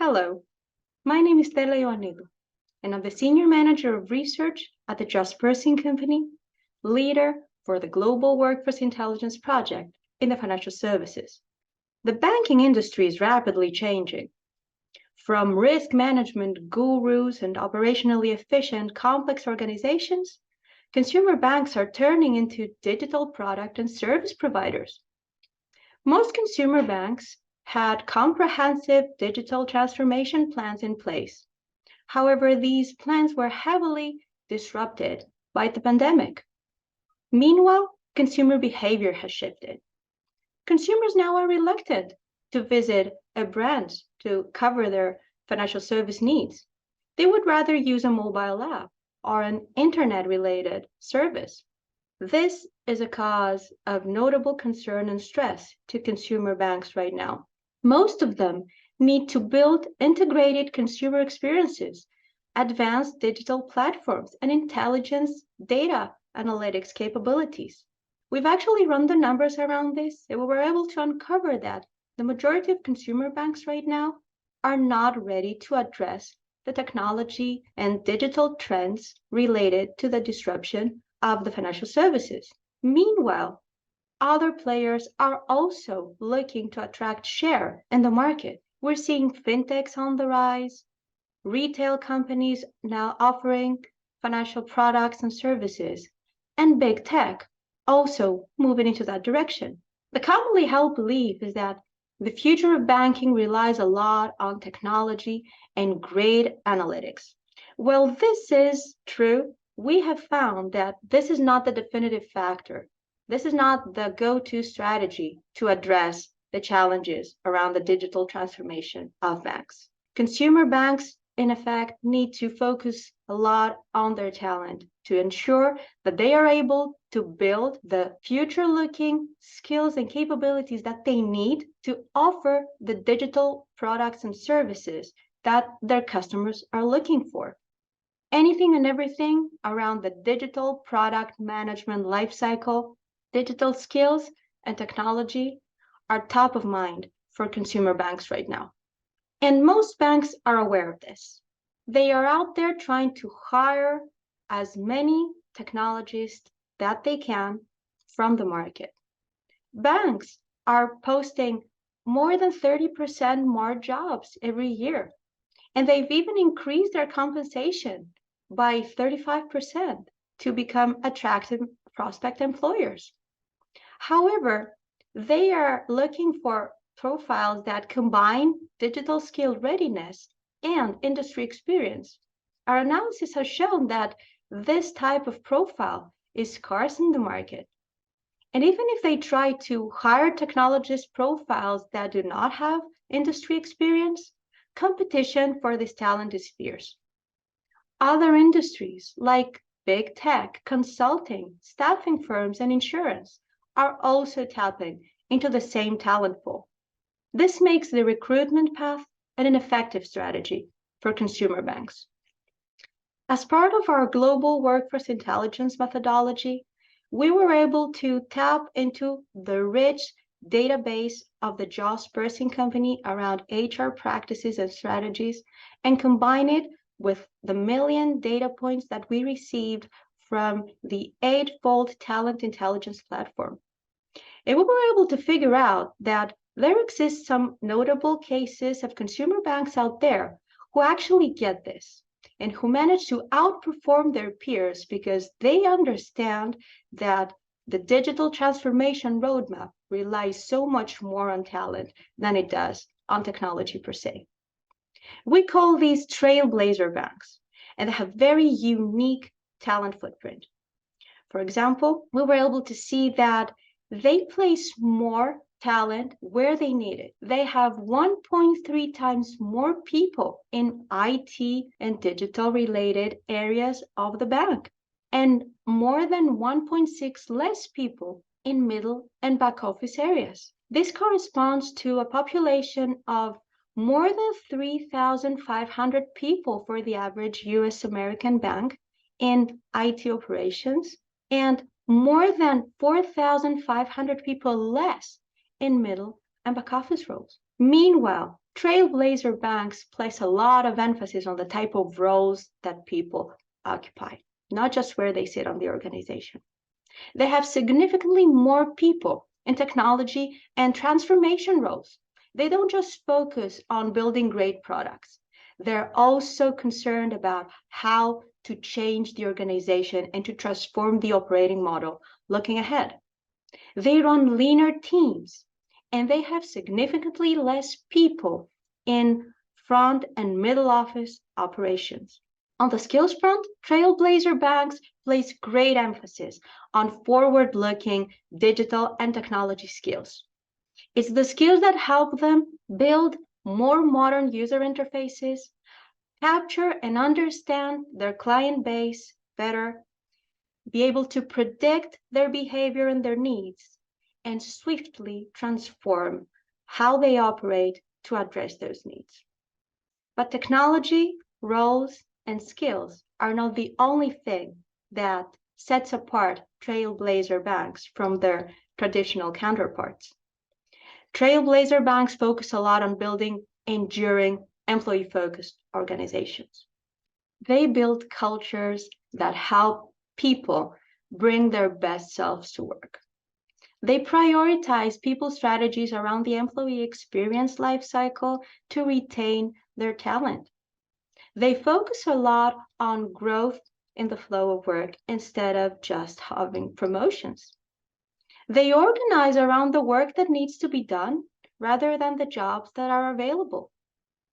Hello, my name is Tela Ioannidou, and I'm the Senior Manager of Research at the Bersin company, leader for the Global Workforce Intelligence Project in the financial services. The banking industry is rapidly changing. From risk management gurus and operationally efficient complex organizations, consumer banks are turning into digital product and service providers. Most consumer banks had comprehensive digital transformation plans in place. However, these plans were heavily disrupted by the pandemic. Meanwhile, consumer behavior has shifted. Consumers now are reluctant to visit a branch to cover their financial service needs. They would rather use a mobile app or an internet-related service. This is a cause of notable concern and stress to consumer banks right now. Most of them need to build integrated consumer experiences, advanced digital platforms, and intelligence data analytics capabilities. We've actually run the numbers around this, and we were able to uncover that the majority of consumer banks right now are not ready to address the technology and digital trends related to the disruption of the financial services. Meanwhile, other players are also looking to attract share in the market. We're seeing fintechs on the rise, retail companies now offering financial products and services, and big tech also moving into that direction. The commonly held belief is that the future of banking relies a lot on technology and great analytics. Well, this is true. We have found that this is not the definitive factor. This is not the go-to strategy to address the challenges around the digital transformation of banks. Consumer banks, in effect, need to focus a lot on their talent to ensure that they are able to build the future-looking skills and capabilities that they need to offer the digital products and services that their customers are looking for. Anything and everything around the digital product management lifecycle, digital skills, and technology are top of mind for consumer banks right now. And most banks are aware of this. They are out there trying to hire as many technologists that they can from the market. Banks are posting more than 30% more jobs every year, and they've even increased their compensation by 35% to become attractive prospect employers. However, they are looking for profiles that combine digital skill readiness and industry experience. Our analysis has shown that this type of profile is scarce in the market. And even if they try to hire technologist profiles that do not have industry experience, competition for this talent is fierce. Other industries like big tech, consulting, staffing firms, and insurance are also tapping into the same talent pool. This makes the recruitment path an effective strategy for consumer banks. As part of our global workforce intelligence methodology, we were able to tap into the rich database of the Bersin company around HR practices and strategies and combine it with the million data points that we received from the eightfold talent intelligence platform. And we were able to figure out that there exist some notable cases of consumer banks out there who actually get this and who manage to outperform their peers because they understand that the digital transformation roadmap relies so much more on talent than it does on technology per se. We call these Trailblazer banks, and they have very unique talent footprint. For example, we were able to see that they place more talent where they need it. They have 1.3 times more people in IT and digital related areas of the bank, and more than 1.6 less people in middle and back office areas. This corresponds to a population of more than 3,500 people for the average US American bank in IT operations, and more than 4,500 people less in middle and back office roles. Meanwhile, Trailblazer banks place a lot of emphasis on the type of roles that people occupy, not just where they sit on the organization. They have significantly more people in technology and transformation roles. They don't just focus on building great products. They're also concerned about how to change the organization and to transform the operating model looking ahead. They run leaner teams, and they have significantly less people in front and middle office operations. On the skills front, Trailblazer banks place great emphasis on forward-looking digital and technology skills. It's the skills that help them build more modern user interfaces, capture and understand their client base better, be able to predict their behavior and their needs, and swiftly transform how they operate to address those needs. But technology, roles, and skills are not the only thing that sets apart Trailblazer banks from their traditional counterparts. Trailblazer banks focus a lot on building enduring, employee-focused organizations. They build cultures that help people bring their best selves to work. They prioritize people strategies around the employee experience lifecycle to retain their talent. They focus a lot on growth in the flow of work instead of just having promotions. They organize around the work that needs to be done rather than the jobs that are available.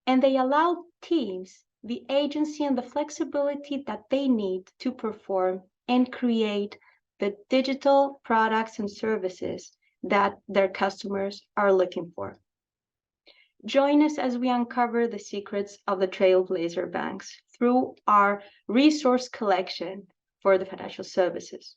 And they allow teams the agency and the flexibility that they need to perform and create the digital products and services that their customers are looking for. Join us as we uncover the secrets of the Trailblazer banks through our resource collection for the financial services.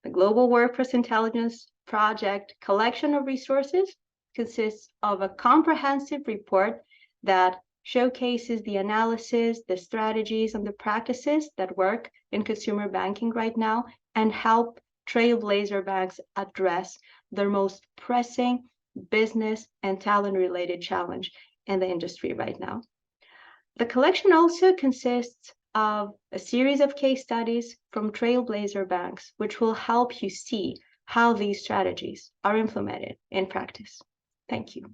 The Global Workforce Intelligence Project collection of resources consists of a comprehensive report that showcases the analysis, the strategies, and the practices that work in consumer banking right now and help Trailblazer banks address their most pressing business and talent-related challenge in the industry right now. The collection also consists of a series of case studies from Trailblazer banks, which will help you see how these strategies are implemented in practice. Thank you.